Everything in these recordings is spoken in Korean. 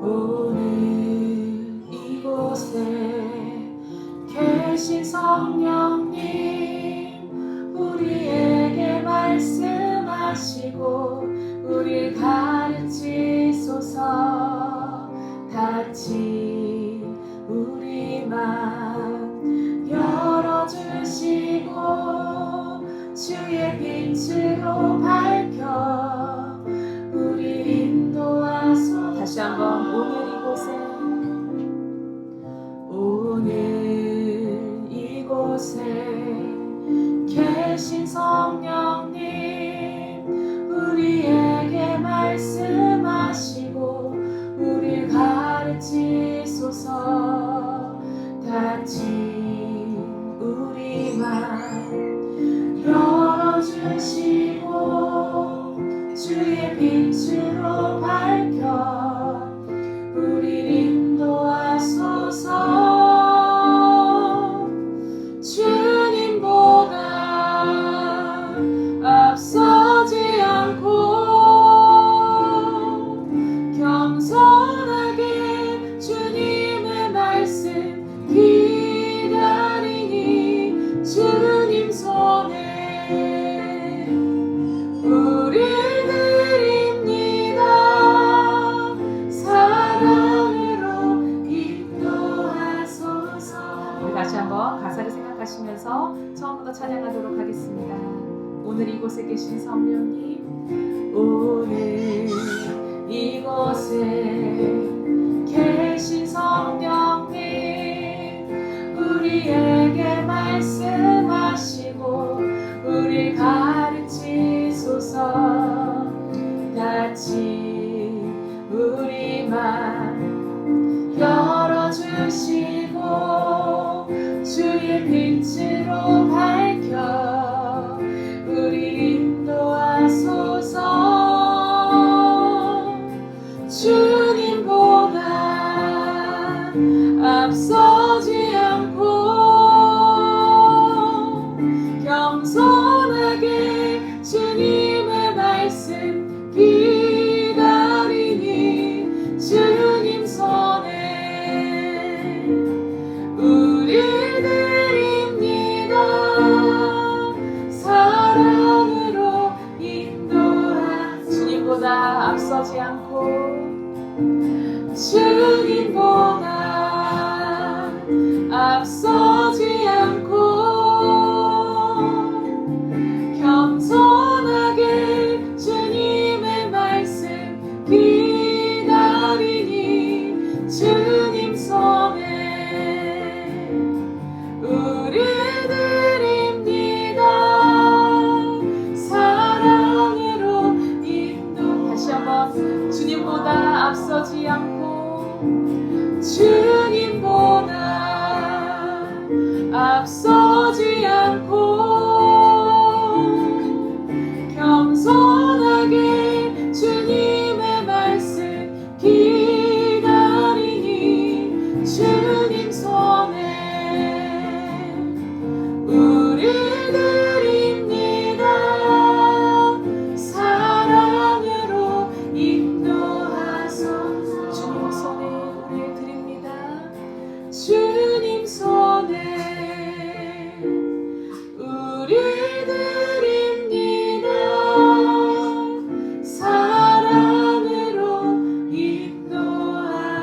오늘 이곳에 계신 성령님, 우리에게 말씀하시고 우리 가르치소서. 닫힌 우리 맘 열어주시고 주의 빛으로 밝혀 우리 인도하소. 다시 한번 오늘 이곳에 계신 성령님, 우리에게 말씀하시고 우리 가르치소서. 닫힌 우리 맘 열어주시고 주의 빛으로 밝혀 우리 인도하소서. 주님보다 앞서지 않고 겸손하게 주님의 말씀 기다리니 주님 손에 우리 드립니다. 사랑으로 인도하소서. 우리 다시 한번 가사를 생각하시면서 처음부터 찬양하도록 하겠습니다. 오늘 이곳에 계신 성령님, 오늘 이곳에 계신 성령님, 우리에게 말씀하시고 우리 가르치소서. 닫힌 우리 맘 열어주시고 주의 빛으로 밝혀 우리 인도하소서. 주님보다 앞서지 않고 겸손하게 주님의 말씀 기다리니 주님 손에 우리 드립니다. 사랑으로 인도하. 주님보다 앞서지 않고 주님보다 앞서지 않고 겸손하게 주님의 말씀 기다리니 주님 손에 우리 드립니다. 사랑으로 인도. 다시 한번 주님보다 앞서지 않고 주님보다 앞서지 않고 겸손하게 주님의 말씀 기다리니 주님 손에 우리 드립니다. 사랑으로 인도하소서. 주님 손에 우리 드립니다. 주님 손에 우리 드립니다. 사랑으로 인도하소서.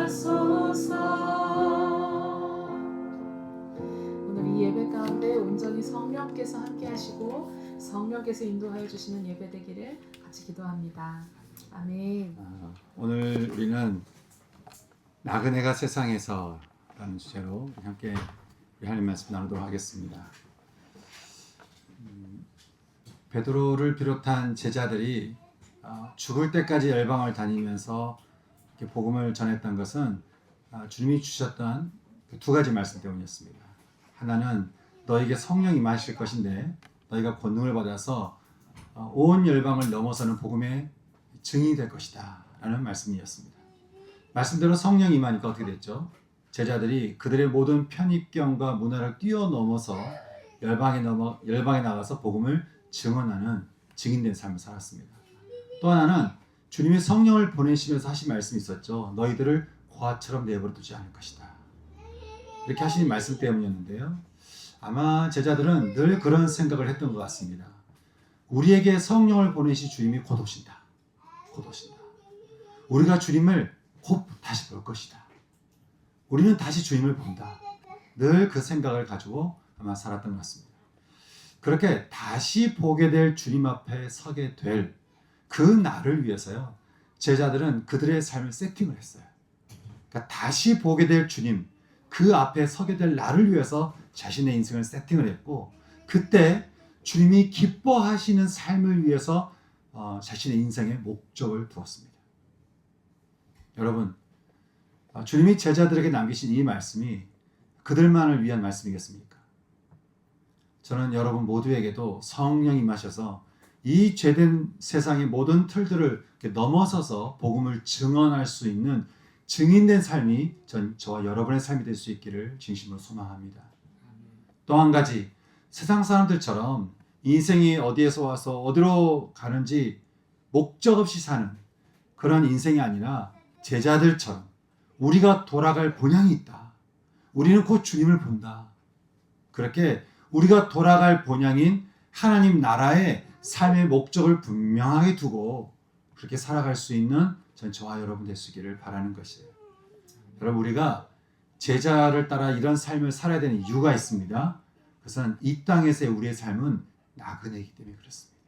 오늘 이 예배 가운데 온전히 성령께서 함께 하시고 성령께서 인도하여 주시는 예배 되기를 같이 기도합니다. 아멘. 오늘 우리는 나그네가 세상에서 라는 주제로 함께 하나님 말씀 나누도록 하겠습니다. 베드로를 비롯한 제자들이 죽을 때까지 열방을 다니면서 이렇게 복음을 전했던 것은 주님이 주셨던 두 가지 말씀 때문이었습니다. 하나는 너에게 성령이 임하실 것인데 너희가 권능을 받아서 온 열방을 넘어서는 복음의 증인이 될 것이다 라는 말씀이었습니다. 말씀대로 성령이 임하니까 어떻게 됐죠? 제자들이 그들의 모든 편입경과 문화를 뛰어넘어서 열방에 나가서 복음을 증언하는 증인된 삶을 살았습니다. 또 하나는 주님이 성령을 보내시면서 하신 말씀이 있었죠. 너희들을 고아처럼 내버려 두지 않을 것이다. 이렇게 하신 말씀 때문이었는데요. 아마 제자들은 늘 그런 생각을 했던 것 같습니다. 우리에게 성령을 보내신 주님이 곧 오신다. 곧 오신다. 우리가 주님을 곧 다시 볼 것이다. 우리는 다시 주님을 본다. 늘 그 생각을 가지고 아마 살았던 것 같습니다. 그렇게 다시 보게 될 주님 앞에 서게 될 그 날을 위해서요. 제자들은 그들의 삶을 세팅을 했어요. 그러니까 다시 보게 될 주님, 그 앞에 서게 될 날을 위해서 자신의 인생을 세팅을 했고, 그때 주님이 기뻐하시는 삶을 위해서 자신의 인생에 목적을 두었습니다. 여러분, 주님이 제자들에게 남기신 이 말씀이 그들만을 위한 말씀이겠습니까? 저는 여러분 모두에게도 성령이 임하셔서 이 죄된 세상의 모든 틀들을 넘어서서 복음을 증언할 수 있는 증인된 삶이 저와 여러분의 삶이 될 수 있기를 진심으로 소망합니다. 또 한 가지, 세상 사람들처럼 인생이 어디에서 와서 어디로 가는지 목적 없이 사는 그런 인생이 아니라 제자들처럼 우리가 돌아갈 본향이 있다. 우리는 곧 주님을 본다. 그렇게 우리가 돌아갈 본향인 하나님 나라의 삶의 목적을 분명하게 두고 그렇게 살아갈 수 있는 저와 여러분 될 수 있기를 바라는 것이에요. 여러분, 우리가 제자를 따라 이런 삶을 살아야 되는 이유가 있습니다. 그것은 이 땅에서의 우리의 삶은 나그네이기 때문에 그렇습니다.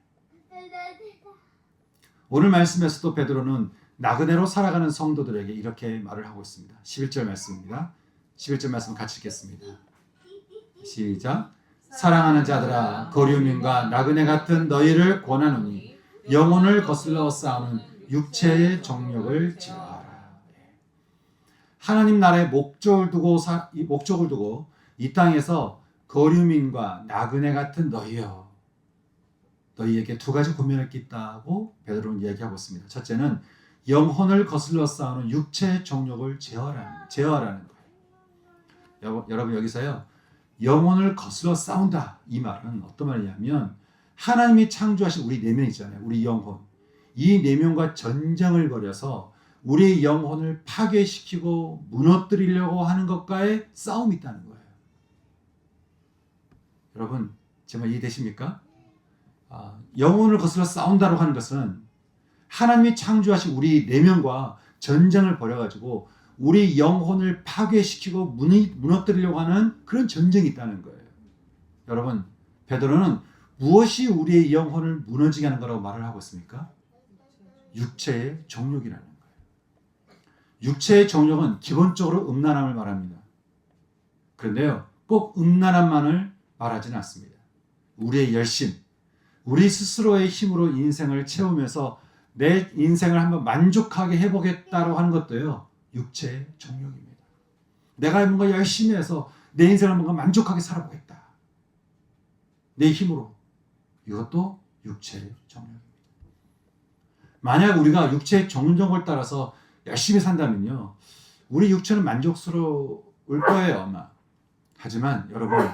오늘 말씀에서도 베드로는 나그네로 살아가는 성도들에게 이렇게 말을 하고 있습니다. 11절 말씀입니다. 11절 말씀 같이 읽겠습니다. 시작. 사랑하는 자들아, 거류민과 나그네 같은 너희를 권하노니 영혼을 거슬러 싸우는 육체의 정욕을 제어하라. 하나님 나라의 목적을 두고 이 땅에서 거류민과 나그네 같은 너희여, 너희에게 두 가지 고민을 끼다고 베드로는 이야기하고 있습니다. 첫째는 영혼을 거슬러 싸우는 육체의 정욕을 제어하라는 거예요. 여러분, 여기서요, 영혼을 거슬러 싸운다, 이 말은 어떤 말이냐면 하나님이 창조하신 우리 내면 있잖아요. 우리 영혼. 이 내면과 전쟁을 벌여서 우리의 영혼을 파괴시키고 무너뜨리려고 하는 것과의 싸움이 있다는 거예요. 여러분, 제 말 이해되십니까? 영혼을 거슬러 싸운다고 하는 것은 하나님이 창조하신 우리 내면과 전쟁을 벌여가지고 우리 영혼을 파괴시키고 무너뜨리려고 하는 그런 전쟁이 있다는 거예요. 여러분, 베드로는 무엇이 우리의 영혼을 무너지게 하는 거라고 말을 하고 있습니까? 육체의 정욕이라는 거예요. 육체의 정욕은 기본적으로 음란함을 말합니다. 그런데요, 꼭 음란함만을 말하지는 않습니다. 우리의 열심, 우리 스스로의 힘으로 인생을 채우면서 내 인생을 한번 만족하게 해보겠다고 하는 것도요, 육체의 정욕입니다. 내가 뭔가 열심히 해서 내 인생을 뭔가 만족하게 살아보겠다. 내 힘으로. 이것도 육체의 정욕입니다. 만약 우리가 육체의 정욕을 따라서 열심히 산다면요, 우리 육체는 만족스러울 거예요, 아마. 하지만 여러분,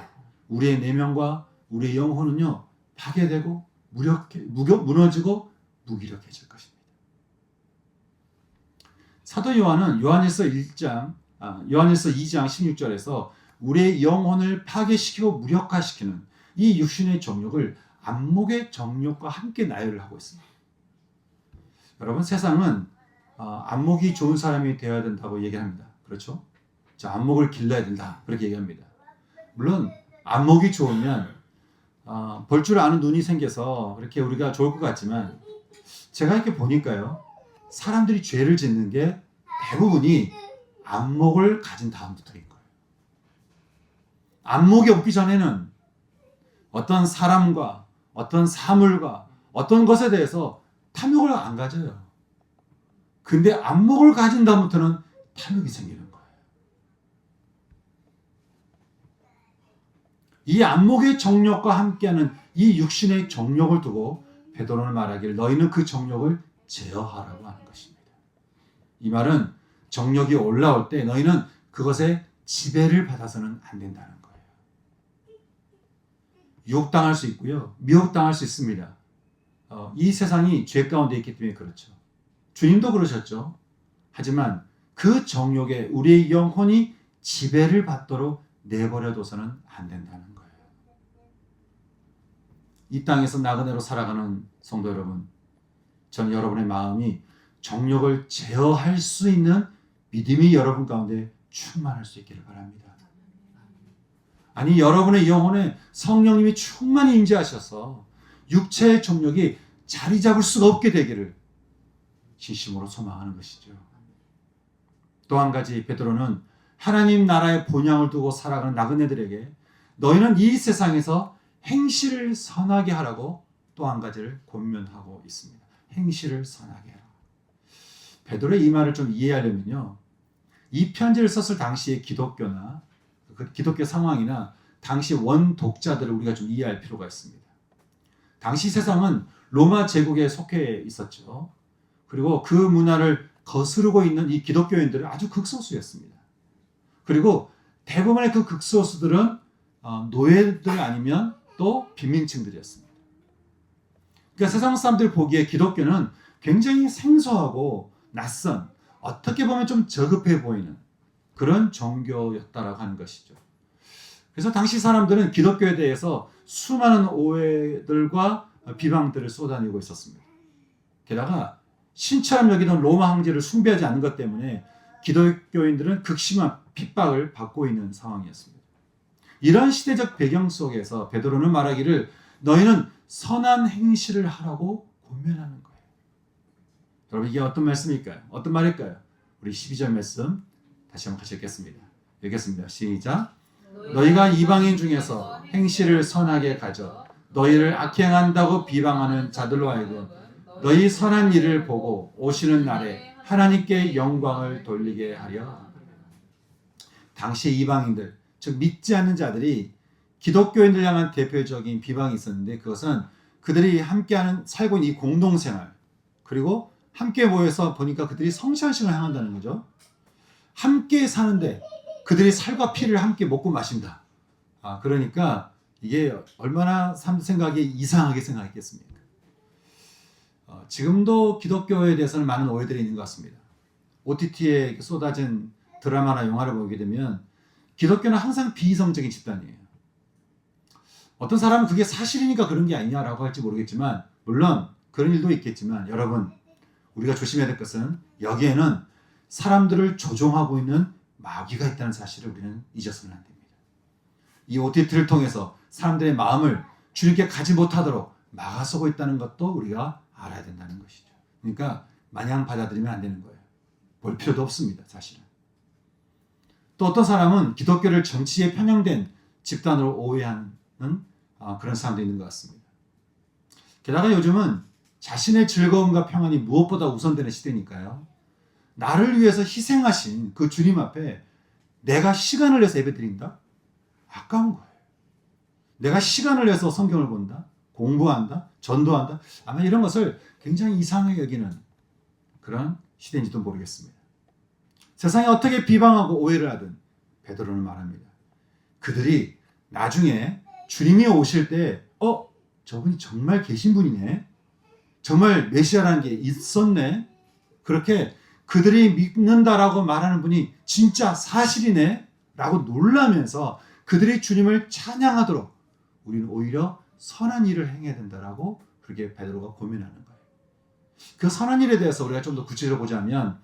우리의 내면과 우리의 영혼은요, 파괴되고 무너지고 무기력해질 것입니다. 사도 요한은 요한일서 2장 16절에서 우리의 영혼을 파괴시키고 무력화시키는 이 육신의 정욕을 안목의 정욕과 함께 나열을 하고 있습니다. 여러분, 세상은 안목이 좋은 사람이 되어야 된다고 얘기합니다. 그렇죠? 자, 안목을 길러야 된다, 그렇게 얘기합니다. 물론 안목이 좋으면 볼 줄 아는 눈이 생겨서 그렇게 우리가 좋을 것 같지만, 제가 이렇게 보니까요, 사람들이 죄를 짓는 게 대부분이 안목을 가진 다음부터인 거예요. 안목이 없기 전에는 어떤 사람과 어떤 사물과 어떤 것에 대해서 탐욕을 안 가져요. 근데 안목을 가진 다음부터는 탐욕이 생기는 거예요. 이 안목의 정욕과 함께하는 이 육신의 정욕을 두고 베드로는 말하기를 너희는 그 정욕을 제어하라고 하는 것입니다. 이 말은 정욕이 올라올 때 너희는 그것에 지배를 받아서는 안 된다는 거예요. 유혹당할 수 있고요, 미혹당할 수 있습니다. 이 세상이 죄 가운데 있기 때문에 그렇죠. 주님도 그러셨죠. 하지만 그 정욕에 우리의 영혼이 지배를 받도록 내버려둬서는 안 된다는 거예요. 이 땅에서 나그네로 살아가는 성도 여러분, 전 여러분의 마음이 정욕을 제어할 수 있는 믿음이 여러분 가운데 충만할 수 있기를 바랍니다. 아니, 여러분의 영혼에 성령님이 충만히 임재하셔서 육체의 정욕이 자리 잡을 수가 없게 되기를 진심으로 소망하는 것이죠. 또 한 가지, 베드로는 하나님 나라의 본향을 두고 살아가는 나그네들에게 너희는 이 세상에서 행실을 선하게 하라고 또 한 가지를 권면하고 있습니다. 행실을 선하게 하라. 베드로의 이 말을 좀 이해하려면요, 이 편지를 썼을 당시의 기독교나 그 기독교 상황이나 당시 원독자들을 우리가 좀 이해할 필요가 있습니다. 당시 세상은 로마 제국에 속해 있었죠. 그리고 그 문화를 거스르고 있는 이 기독교인들은 아주 극소수였습니다. 그리고 대부분의 그 극소수들은 노예들 아니면 또 빈민층들이었습니다. 그러니까 세상 사람들 보기에 기독교는 굉장히 생소하고 낯선, 어떻게 보면 좀 저급해 보이는 그런 종교였다라고 하는 것이죠. 그래서 당시 사람들은 기독교에 대해서 수많은 오해들과 비방들을 쏟아내고 있었습니다. 게다가 신처럼 여기던 로마 황제를 숭배하지 않는 것 때문에 기독교인들은 극심한 핍박을 받고 있는 상황이었습니다. 이런 시대적 배경 속에서 베드로는 말하기를 너희는 선한 행실을 하라고 권면하는 거예요. 여러분, 이게 어떤 말씀일까요? 어떤 말일까요? 우리 12절 말씀 다시 한번 같이 읽겠습니다. 읽겠습니다. 시작. 너희가 이방인 중에서 행실을 선하게 가져 너희를 악행한다고 비방하는 자들로 하여금 너희 선한 일을 보고 오시는 날에 하나님께 영광을 돌리게 하려. 당시 이방인들, 즉 믿지 않는 자들이 기독교인들 향한 대표적인 비방이 있었는데, 그것은 그들이 함께하는 살고 있는 이 공동생활, 그리고 함께 모여서 보니까 그들이 성찬식을 행한다는 거죠. 함께 사는데 그들이 살과 피를 함께 먹고 마신다. 그러니까 이게 얼마나 생각이 이상하게 생각했겠습니까? 지금도 기독교에 대해서는 많은 오해들이 있는 것 같습니다. OTT에 쏟아진 드라마나 영화를 보게 되면 기독교는 항상 비이성적인 집단이에요. 어떤 사람은 그게 사실이니까 그런 게 아니냐라고 할지 모르겠지만, 물론 그런 일도 있겠지만, 여러분, 우리가 조심해야 될 것은 여기에는 사람들을 조종하고 있는 마귀가 있다는 사실을 우리는 잊어서는 안 됩니다. 이 OTT를 통해서 사람들의 마음을 주님께 가지 못하도록 막아서고 있다는 것도 우리가 알아야 된다는 것이죠. 그러니까 마냥 받아들이면 안 되는 거예요. 볼 필요도 없습니다, 사실은. 또 어떤 사람은 기독교를 정치에 편향된 집단으로 오해하는 그런 사람도 있는 것 같습니다. 게다가 요즘은 자신의 즐거움과 평안이 무엇보다 우선되는 시대니까요. 나를 위해서 희생하신 그 주님 앞에 내가 시간을 내서 예배드린다? 아까운 거예요. 내가 시간을 내서 성경을 본다? 공부한다? 전도한다? 아마 이런 것을 굉장히 이상하게 여기는 그런 시대인지도 모르겠습니다. 세상이 어떻게 비방하고 오해를 하든 베드로는 말합니다. 그들이 나중에 주님이 오실 때 저분이 정말 계신 분이네. 정말 메시아라는 게 있었네. 그렇게 그들이 믿는다라고 말하는 분이 진짜 사실이네 라고 놀라면서 그들이 주님을 찬양하도록 우리는 오히려 선한 일을 행해야 된다라고 그렇게 베드로가 고민하는 거예요. 그 선한 일에 대해서 우리가 좀 더 구체적으로 보자면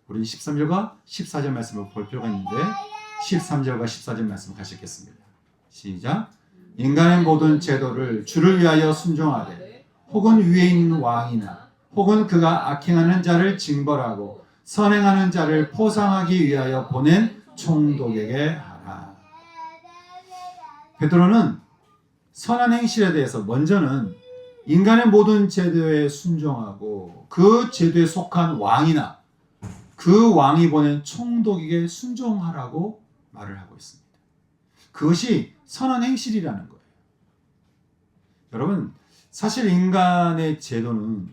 우리는 13절과 14절 말씀을 볼 필요가 있는데 13절과 14절 말씀 같이 읽겠습니다. 시작. 인간의 모든 제도를 주를 위하여 순종하되 혹은 위에 있는 왕이나 혹은 그가 악행하는 자를 징벌하고 선행하는 자를 포상하기 위하여 보낸 총독에게 하라. 베드로는 선한 행실에 대해서 먼저는 인간의 모든 제도에 순종하고 그 제도에 속한 왕이나 그 왕이 보낸 총독에게 순종하라고 말을 하고 있습니다. 그것이 선한 행실이라는 거예요. 여러분, 사실 인간의 제도는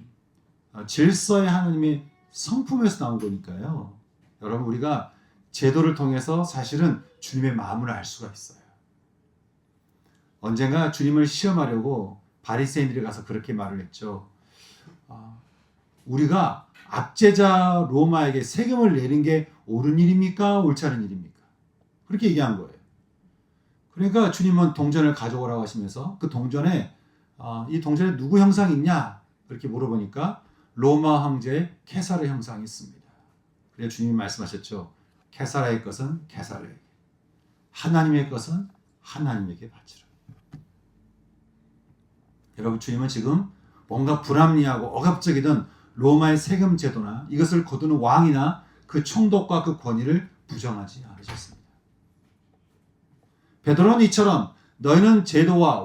질서의 하나님의 성품에서 나온 거니까요. 여러분, 우리가 제도를 통해서 사실은 주님의 마음을 알 수가 있어요. 언젠가 주님을 시험하려고 바리새인들이 가서 그렇게 말을 했죠. 우리가 압제자 로마에게 세금을 내는 게 옳은 일입니까? 옳지 않은 일입니까? 그렇게 얘기한 거예요. 그러니까 주님은 동전을 가져오라고 하시면서 그 동전에 이 동전에 누구 형상이 있냐? 그렇게 물어보니까 로마 황제의 케사르 형상이 있습니다. 그래서 주님이 말씀하셨죠. 케사라의 것은 케사르에게, 하나님의 것은 하나님에게 바치라. 여러분, 주님은 지금 뭔가 불합리하고 억압적이던 로마의 세금 제도나 이것을 거두는 왕이나 그 총독과 그 권위를 부정하지 않으셨습니다. 베드로는 이처럼 너희는 제도와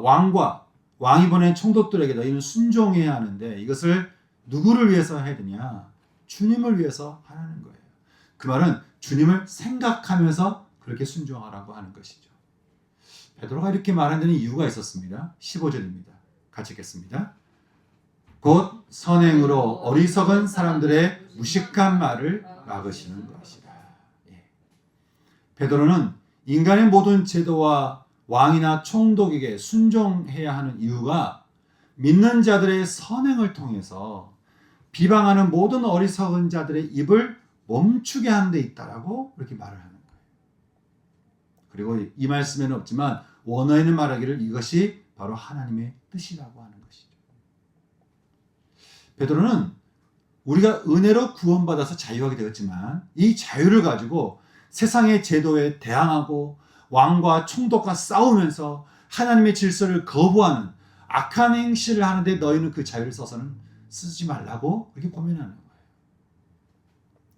왕이 보낸 총독들에게 너희는 순종해야 하는데 이것을 누구를 위해서 해야 되냐? 주님을 위해서 하라는 거예요. 그 말은 주님을 생각하면서 그렇게 순종하라고 하는 것이죠. 베드로가 이렇게 말하는 데는 이유가 있었습니다. 15절입니다. 같이 읽겠습니다. 곧 선행으로 어리석은 사람들의 무식한 말을 막으시는 것이다. 베드로는 인간의 모든 제도와 왕이나 총독에게 순종해야 하는 이유가 믿는 자들의 선행을 통해서 비방하는 모든 어리석은 자들의 입을 멈추게 하는 데 있다라고 그렇게 말을 하는 거예요. 그리고 이 말씀에는 없지만 원어에는 말하기를 이것이 바로 하나님의 뜻이라고 하는 것이죠. 베드로는 우리가 은혜로 구원받아서 자유하게 되었지만 이 자유를 가지고 세상의 제도에 대항하고 왕과 총독과 싸우면서 하나님의 질서를 거부하는 악한 행실을 하는데 너희는 그 자유를 써서는 쓰지 말라고 그렇게 고민하는 거예요.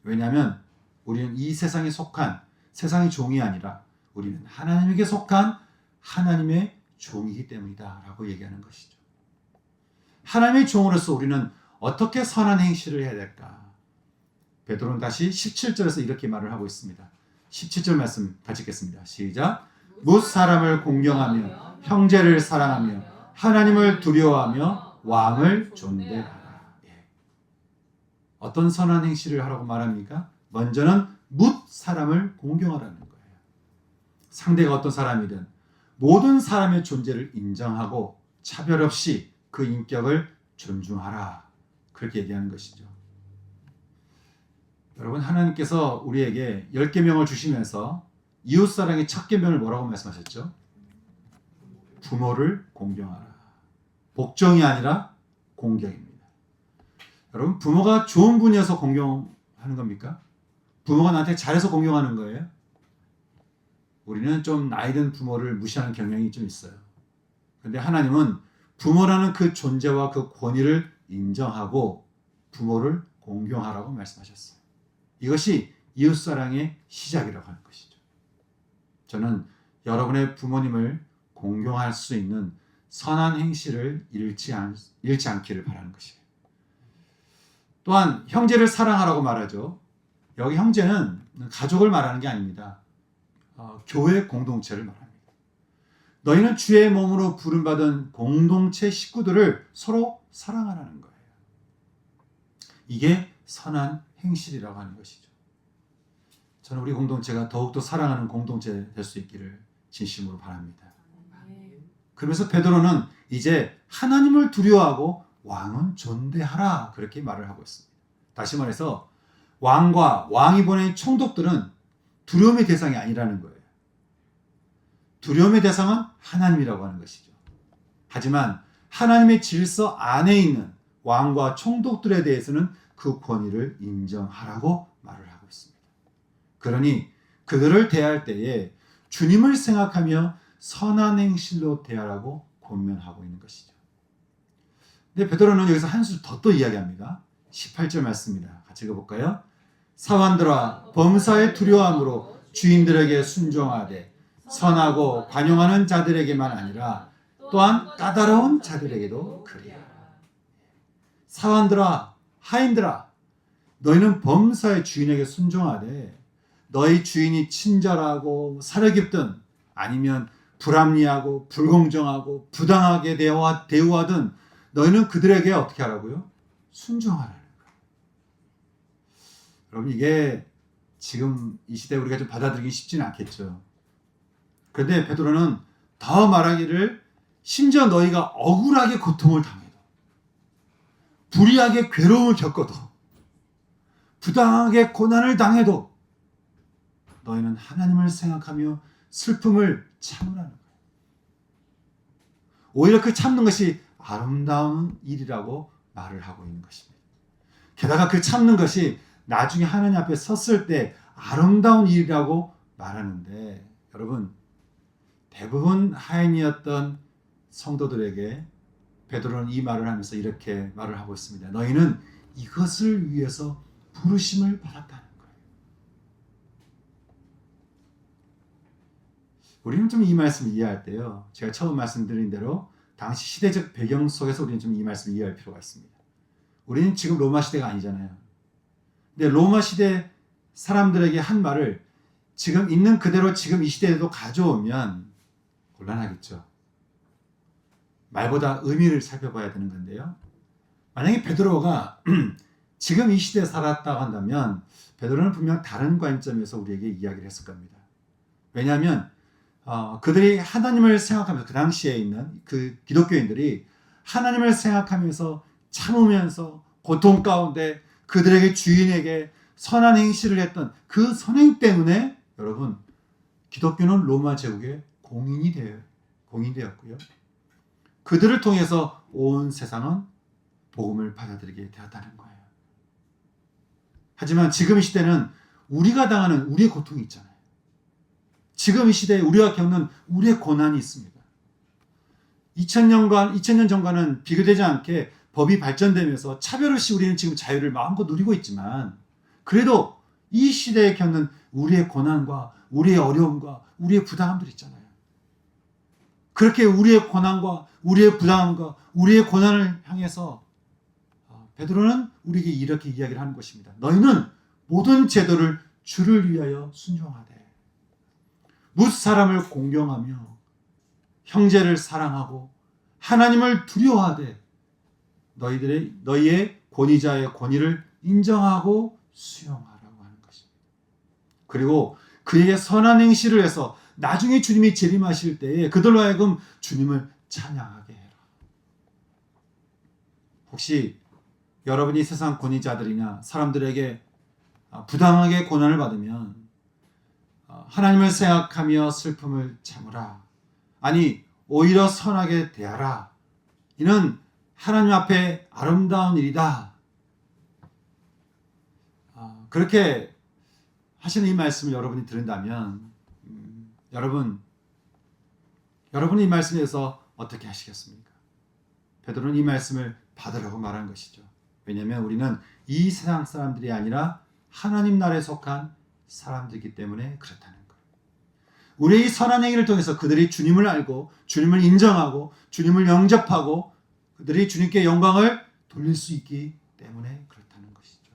왜냐하면 우리는 이 세상에 속한 세상의 종이 아니라 우리는 하나님에게 속한 하나님의 종이기 때문이다 라고 얘기하는 것이죠. 하나님의 종으로서 우리는 어떻게 선한 행실을 해야 될까? 베드로는 다시 17절에서 이렇게 말을 하고 있습니다. 17절 말씀 같이 읽겠습니다. 시작. 뭇 사람을 공경하며 형제를 사랑하며 하나님을 두려워하며 왕을 존대하라. 어떤 선한 행실을 하라고 말합니까? 먼저는 뭇 사람을 공경하라는 거예요. 상대가 어떤 사람이든 모든 사람의 존재를 인정하고 차별 없이 그 인격을 존중하라. 그렇게 얘기하는 것이죠. 여러분, 하나님께서 우리에게 10계명을 주시면서 이웃사랑의 첫 계명을 뭐라고 말씀하셨죠? 부모를 공경하라. 복종이 아니라 공경입니다. 여러분, 부모가 좋은 분이어서 공경하는 겁니까? 부모가 나한테 잘해서 공경하는 거예요? 우리는 좀 나이든 부모를 무시하는 경향이 좀 있어요. 그런데 하나님은 부모라는 그 존재와 그 권위를 인정하고 부모를 공경하라고 말씀하셨어요. 이것이 이웃사랑의 시작이라고 하는 것이죠. 저는 여러분의 부모님을 공경할 수 있는 선한 행실을 잃지 않기를 바라는 것이에요. 또한 형제를 사랑하라고 말하죠. 여기 형제는 가족을 말하는 게 아닙니다. 교회 공동체를 말합니다. 너희는 주의 몸으로 부름받은 공동체 식구들을 서로 사랑하라는 거예요. 이게 선한 행실이라고 하는 것이죠. 저는 우리 공동체가 더욱더 사랑하는 공동체 될 수 있기를 진심으로 바랍니다. 그러면서 베드로는 이제 하나님을 두려워하고 왕은 존대하라 그렇게 말을 하고 있습니다. 다시 말해서 왕과 왕이 보낸 총독들은 두려움의 대상이 아니라는 거예요. 두려움의 대상은 하나님이라고 하는 것이죠. 하지만 하나님의 질서 안에 있는 왕과 총독들에 대해서는 그 권위를 인정하라고 말을 하고 있습니다. 그러니 그들을 대할 때에 주님을 생각하며 선한 행실로 대하라고 권면하고 있는 것이죠. 근데 베드로는 여기서 한 수 더 또 이야기합니다. 18절 말씀입니다. 같이 읽어볼까요? 사환들아 범사에 두려워함으로 주인들에게 순종하되 선하고 관용하는 자들에게만 아니라 또한 까다로운 자들에게도 그리하라. 사환들아 하인들아 너희는 범사의 주인에게 순종하되 너희 주인이 친절하고 사려 깊든 아니면 불합리하고 불공정하고 부당하게 대우하든 너희는 그들에게 어떻게 하라고요? 순종하라는 거예요. 여러분 이게 지금 이 시대에 우리가 좀 받아들이기 쉽지는 않겠죠. 그런데 베드로는 더 말하기를 심지어 너희가 억울하게 고통을 당해도 불의하게 괴로움을 겪어도 부당하게 고난을 당해도 너희는 하나님을 생각하며 슬픔을 참으라는 거예요. 오히려 그 참는 것이 아름다운 일이라고 말을 하고 있는 것입니다. 게다가 그 참는 것이 나중에 하나님 앞에 섰을 때 아름다운 일이라고 말하는데, 여러분, 대부분 하인이었던 성도들에게 베드로는 이 말을 하면서 이렇게 말을 하고 있습니다. 너희는 이것을 위해서 부르심을 받았다는 거예요. 우리는 좀 이 말씀을 이해할 때요, 제가 처음 말씀드린 대로 당시 시대적 배경 속에서 우리는 좀 이 말씀을 이해할 필요가 있습니다. 우리는 지금 로마 시대가 아니잖아요. 근데 로마 시대 사람들에게 한 말을 지금 있는 그대로 지금 이 시대에도 가져오면 곤란하겠죠. 말보다 의미를 살펴봐야 되는 건데요. 만약에 베드로가 지금 이 시대에 살았다고 한다면 베드로는 분명 다른 관점에서 우리에게 이야기를 했을 겁니다. 왜냐하면 그들이 하나님을 생각하면서, 그 당시에 있는 그 기독교인들이 하나님을 생각하면서 참으면서 고통 가운데 그들에게 주인에게 선한 행실을 했던 그 선행 때문에 여러분, 기독교는 로마 제국의 공인이 되었고요. 그들을 통해서 온 세상은 복음을 받아들이게 되었다는 거예요. 하지만 지금 이 시대는 우리가 당하는 우리의 고통이 있잖아요. 지금 이 시대에 우리가 겪는 우리의 고난이 있습니다. 2000년 전과는 비교되지 않게 법이 발전되면서 차별 없이 우리는 지금 자유를 마음껏 누리고 있지만, 그래도 이 시대에 겪는 우리의 고난과 우리의 어려움과 우리의 부담들 있잖아요. 그렇게 우리의 고난과 우리의 부담과 우리의 고난을 향해서 베드로는 우리에게 이렇게 이야기를 하는 것입니다. 너희는 모든 제도를 주를 위하여 순종하되 뭇 사람을 공경하며 형제를 사랑하고 하나님을 두려워하되 너희의 권위자의 권위를 인정하고 수용하라고 하는 것입니다. 그리고 그에게 선한 행실을 해서 나중에 주님이 재림하실 때에 그들로 하여금 주님을 찬양하게 해라. 혹시 여러분이 세상 권위자들이나 사람들에게 부당하게 고난을 받으면 하나님을 생각하며 슬픔을 참으라, 아니 오히려 선하게 대하라, 이는 하나님 앞에 아름다운 일이다, 그렇게 하시는 이 말씀을 여러분이 들은다면 여러분은 이 말씀에서 어떻게 하시겠습니까? 베드로는 이 말씀을 받으라고 말한 것이죠. 왜냐하면 우리는 이 세상 사람들이 아니라 하나님 나라에 속한 사람들이기 때문에 그렇다는 거예요. 우리의 이 선한 행위를 통해서 그들이 주님을 알고 주님을 인정하고 주님을 영접하고 그들이 주님께 영광을 돌릴 수 있기 때문에 그렇다는 것이죠.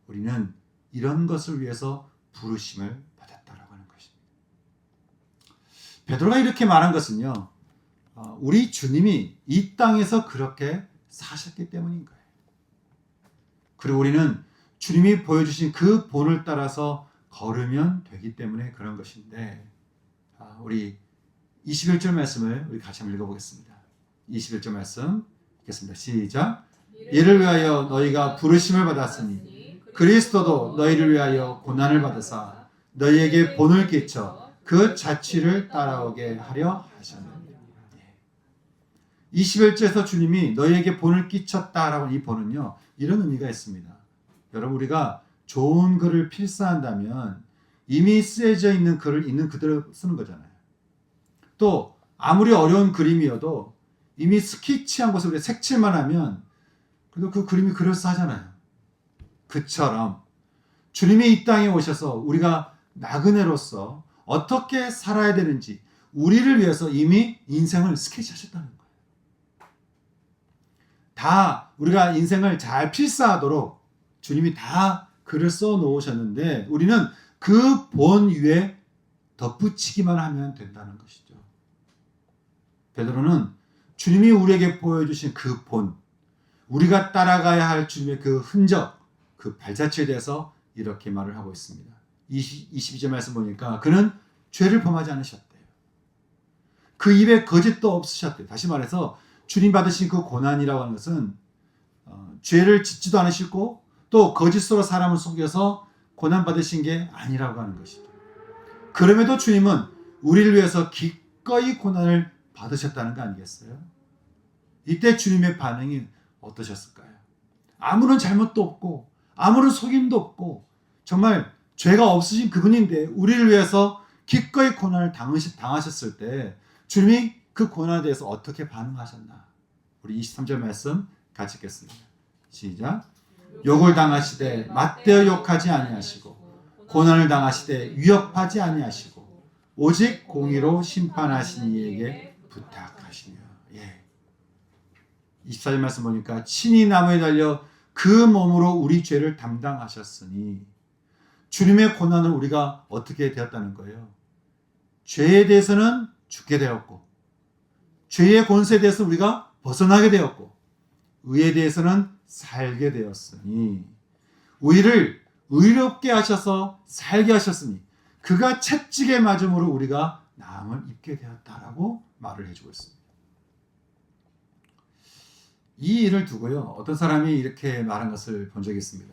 우리는 이런 것을 위해서 부르심을 받았다라고 하는 것입니다. 베드로가 이렇게 말한 것은요, 우리 주님이 이 땅에서 그렇게 사셨기 때문인 거예요. 그리고 우리는 주님이 보여주신 그 본을 따라서 걸으면 되기 때문에 그런 것인데, 우리 21절 말씀을 우리 같이 한번 읽어보겠습니다. 21절 말씀 읽겠습니다. 시작. 이를 위하여 너희가 부르심을 받았으니 그리스도도 너희를 위하여 고난을 받으사 너희에게 본을 끼쳐 그 자취를 따라오게 하려 하셨느니라. 21절에서 주님이 너희에게 본을 끼쳤다라고 이 본은요, 이런 의미가 있습니다. 여러분, 우리가 좋은 글을 필사한다면 이미 쓰여져 있는 글을 있는 그대로 쓰는 거잖아요. 또 아무리 어려운 그림이어도 이미 스케치한 것을 우리가 색칠만 하면 그래도 그 그림이 그럴싸하잖아요. 그처럼 주님이 이 땅에 오셔서 우리가 나그네로서 어떻게 살아야 되는지 우리를 위해서 이미 인생을 스케치하셨다는 거예요. 다 우리가 인생을 잘 필사하도록 주님이 다 글을 써 놓으셨는데 우리는 그 본 위에 덧붙이기만 하면 된다는 것이죠. 베드로는 주님이 우리에게 보여주신 그 본, 우리가 따라가야 할 주님의 그 흔적, 그 발자취에 대해서 이렇게 말을 하고 있습니다. 22절 말씀 보니까 그는 죄를 범하지 않으셨대요. 그 입에 거짓도 없으셨대요. 다시 말해서 주님 받으신 그 고난이라고 하는 것은 죄를 짓지도 않으시고 또 거짓으로 사람을 속여서 고난받으신 게 아니라고 하는 것이죠. 그럼에도 주님은 우리를 위해서 기꺼이 고난을 받으셨다는 거 아니겠어요? 이때 주님의 반응이 어떠셨을까요? 아무런 잘못도 없고 아무런 속임도 없고 정말 죄가 없으신 그분인데 우리를 위해서 기꺼이 고난을 당하셨을 때 주님이 그 고난에 대해서 어떻게 반응하셨나? 우리 23절 말씀 같이 읽겠습니다. 시작. 욕을 당하시되 맞대어 욕하지 아니하시고 고난을 당하시되 위협하지 아니하시고 오직 공의로 심판하신 이에게 부탁하시며. 24절 말씀 보니까 친히 나무에 달려 그 몸으로 우리 죄를 담당하셨으니 주님의 고난을 우리가 어떻게 되었다는 거예요? 죄에 대해서는 죽게 되었고 죄의 권세에 대해서 우리가 벗어나게 되었고 의에 대해서는 살게 되었으니 우리를 의롭게 하셔서 살게 하셨으니 그가 채찍에 맞음으로 우리가 나음을 입게 되었다라고 말을 해주고 있습니다. 이 일을 두고요, 어떤 사람이 이렇게 말한 것을 본 적이 있습니다.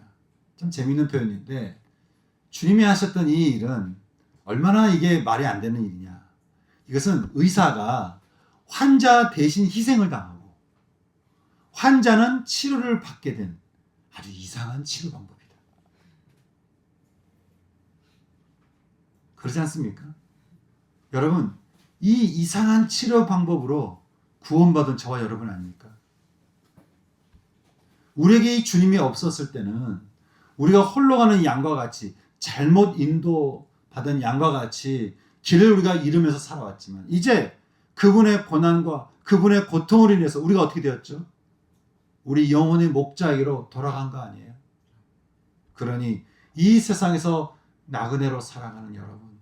좀 재미있는 표현인데 주님이 하셨던 이 일은 얼마나 이게 말이 안 되는 일이냐. 이것은 의사가 환자 대신 희생을 당하고 환자는 치료를 받게 된 아주 이상한 치료 방법이다. 그렇지 않습니까? 여러분, 이 이상한 치료 방법으로 구원받은 저와 여러분 아닙니까? 우리에게 이 주님이 없었을 때는 우리가 홀로 가는 양과 같이 잘못 인도받은 양과 같이 길을 우리가 잃으면서 살아왔지만 이제 그분의 고난과 그분의 고통으로 인해서 우리가 어떻게 되었죠? 우리 영혼의 목자에게로 돌아간 거 아니에요? 그러니 이 세상에서 나그네로 살아가는 여러분,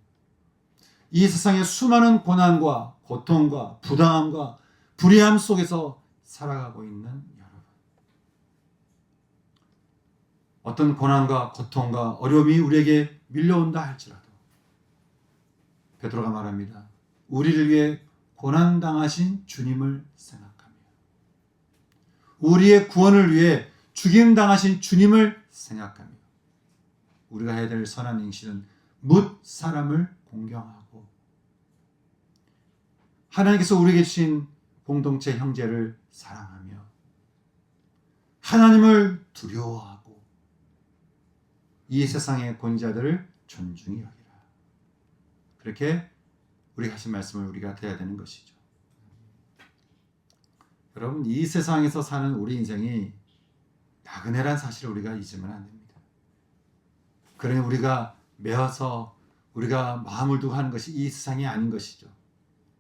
이 세상의 수많은 고난과 고통과 부당함과 불의함 속에서 살아가고 있는 여러분, 어떤 고난과 고통과 어려움이 우리에게 밀려온다 할지라도 베드로가 말합니다. 우리를 위해 고난당하신 주님을 생각하며 우리의 구원을 위해 죽임당하신 주님을 생각하며 우리가 해야 될 선한 행실은 뭇 사람을 공경하고 하나님께서 우리에게 주신 공동체 형제를 사랑하며 하나님을 두려워하고 이 세상의 권위자들을 존중히 여기라. 그렇게 우리가 하신 말씀을 우리가 드려야 되는 것이죠. 여러분, 이 세상에서 사는 우리 인생이 나그네란 사실을 우리가 잊으면 안 됩니다. 그러니 우리가 매어서 우리가 마음을 두고 하는 것이 이 세상이 아닌 것이죠.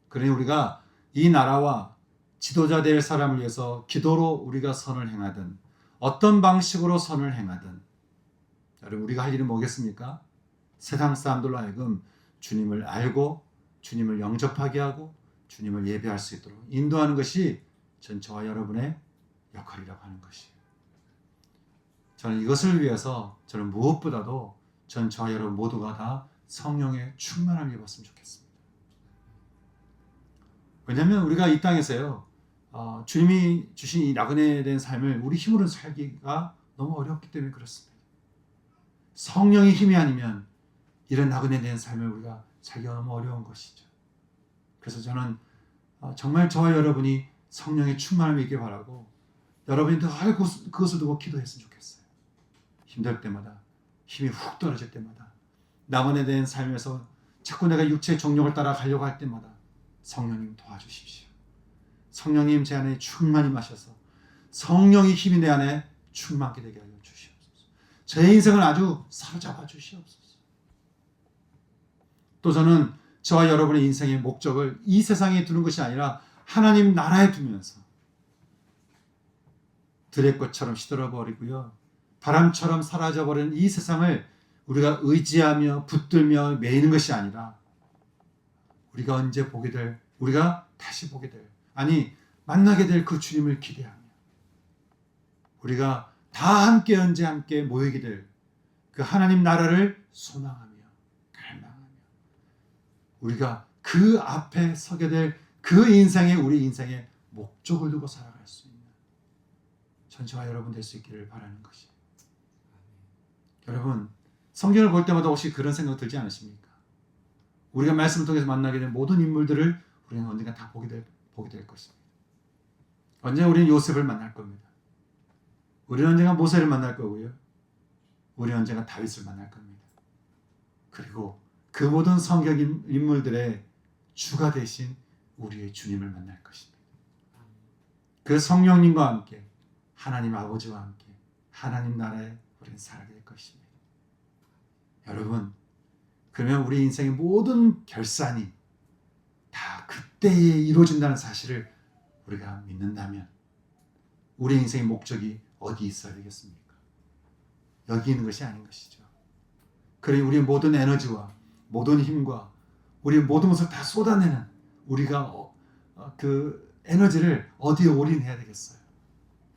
그러니 우리가 이 나라와 지도자 될 사람을 위해서 기도로 우리가 선을 행하든 어떤 방식으로 선을 행하든 여러분, 우리가 할 일은 뭐겠습니까? 세상 사람들로 하여금 주님을 알고 주님을 영접하게 하고 주님을 예배할 수 있도록 인도하는 것이 전 저와 여러분의 역할이라고 하는 것이에요. 저는 이것을 위해서 저는 무엇보다도 전 저와 여러분 모두가 다 성령의 충만함을 입었으면 좋겠습니다. 왜냐하면 우리가 이 땅에서요, 주님이 주신 이 나그네 된 삶을 우리 힘으로 살기가 너무 어렵기 때문에 그렇습니다. 성령의 힘이 아니면 이런 나그네 된 삶을 우리가 살기가 너무 어려운 것이죠. 그래서 저는 정말 저와 여러분이 성령의 충만함을 있길 바라고 여러분이 늘 그것을 두고 기도했으면 좋겠어요. 힘들 때마다, 힘이 훅 떨어질 때마다, 나그네 된 삶에서 자꾸 내가 육체의 정욕을 따라가려고 할 때마다 성령님 도와주십시오. 성령님 제 안에 충만히 마셔서 성령의 힘이 내 안에 충만케 되게 하여 주시옵소서. 제 인생을 아주 사로잡아 주시옵소서. 또 저는 저와 여러분의 인생의 목적을 이 세상에 두는 것이 아니라 하나님 나라에 두면서 들의 꽃처럼 시들어버리고요, 바람처럼 사라져버리는 이 세상을 우리가 의지하며 붙들며 매이는 것이 아니라 우리가 언제 보게 될, 우리가 다시 보게 될, 아니 만나게 될 그 주님을 기대하며 우리가 다 함께 언제 함께 모이게 될 그 하나님 나라를 소망하며 갈망하며 우리가 그 앞에 서게 될 그 인생에 우리 인생의 목적을 두고 살아갈 수 있는 전 저와 여러분 될 수 있기를 바라는 것이에요. 여러분, 성경을 볼 때마다 혹시 그런 생각 들지 않으십니까? 우리가 말씀을 통해서 만나게 된 모든 인물들을 우리는 언젠가 다 보게 될 것입니다. 언젠가 우리는 요셉을 만날 겁니다. 우리는 언젠가 모세를 만날 거고요. 우리는 언젠가 다윗을 만날 겁니다. 그리고 그 모든 성경 인물들의 주가 되신 우리의 주님을 만날 것입니다. 그 성령님과 함께 하나님 아버지와 함께 하나님 나라에 우리는 살게 될 것입니다. 여러분, 그러면 우리 인생의 모든 결산이 다 그때에 이루어진다는 사실을 우리가 믿는다면 우리 인생의 목적이 어디 있어야 되겠습니까? 여기 있는 것이 아닌 것이죠. 그러니 우리의 모든 에너지와 모든 힘과 우리의 모든 것을 다 쏟아내는 우리가 그 에너지를 어디에 올인해야 되겠어요?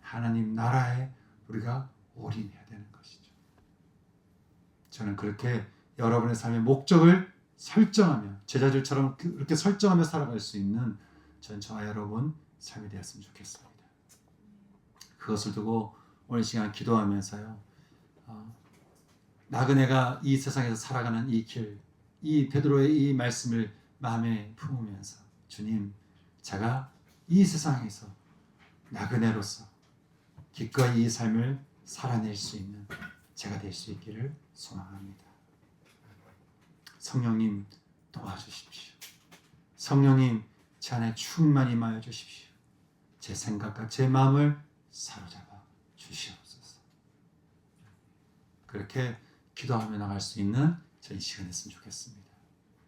하나님 나라에 우리가 올인해야 되는 것이죠. 저는 그렇게 여러분의 삶의 목적을 설정하며 제자들처럼 그렇게 설정하며 살아갈 수 있는 저와 여러분 삶이 되었으면 좋겠습니다. 그것을 두고 오늘 시간 기도하면서요. 나그네가 이 세상에서 살아가는 이 길, 이 베드로의 이 말씀을 마음에 품으면서 주님, 제가 이 세상에서 나그네로서 기꺼이 이 삶을 살아낼 수 있는 제가 될 수 있기를 소망합니다. 성령님 도와주십시오. 성령님 제 안에 충만히 임하여 주십시오. 제 생각과 제 마음을 사로잡아 주시옵소서. 그렇게 기도하며 나갈 수 있는 저희 시간 됐으면 좋겠습니다.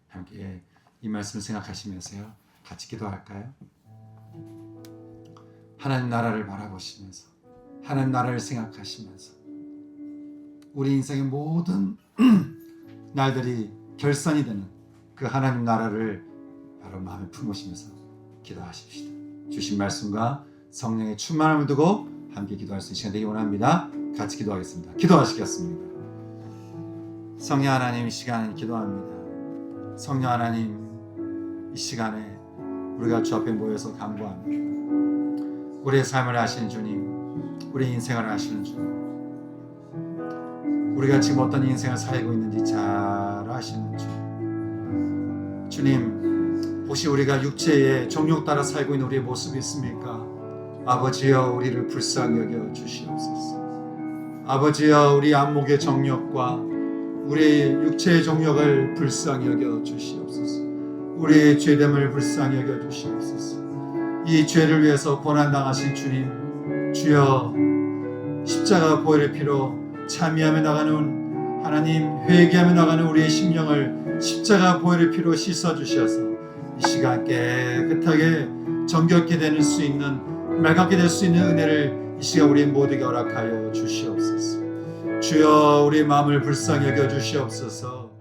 함께 이 말씀을 생각하시면서요, 같이 기도할까요? 하나님 나라를 바라보시면서 하나님 나라를 생각하시면서 우리 인생의 모든 날들이 결산이 되는 그 하나님 나라를 여러분 마음에 품으시면서 기도하십시다. 주신 말씀과 성령의 충만함을 두고 함께 기도할 수 있는 시간 되기 원합니다. 같이 기도하겠습니다. 기도하시겠습니다. 성령 하나님, 이 시간에 기도합니다. 성령 하나님, 이 시간에 우리가 주 앞에 모여서 간구합니다. 우리의 삶을 아시는 주님, 우리 인생을 아시는 주님, 우리가 지금 어떤 인생을 살고 있는지 잘 아시는 주님, 주님, 혹시 우리가 육체의 정욕 따라 살고 있는 우리의 모습이 있습니까? 아버지여, 우리를 불쌍히 여겨 주시옵소서. 아버지여, 우리 안목의 정욕과 우리 육체의 정욕을 불쌍히 여겨 주시옵소서. 우리의 죄됨을 불쌍히 여겨 주시옵소서. 이 죄를 위해서 고난당하신 주님, 주여, 십자가 보혈의 피로 참여하며 나가는 하나님, 회개하며 나가는 우리의 심령을 십자가 보혈의 피로 씻어주셔서 이 시간 깨끗하게 정결케 될 수 있는, 맑게 될 수 있는 은혜를 이 시간 우리 모두에게 허락하여 주시옵소서. 주여, 우리 마음을 불쌍히 여겨 주시옵소서.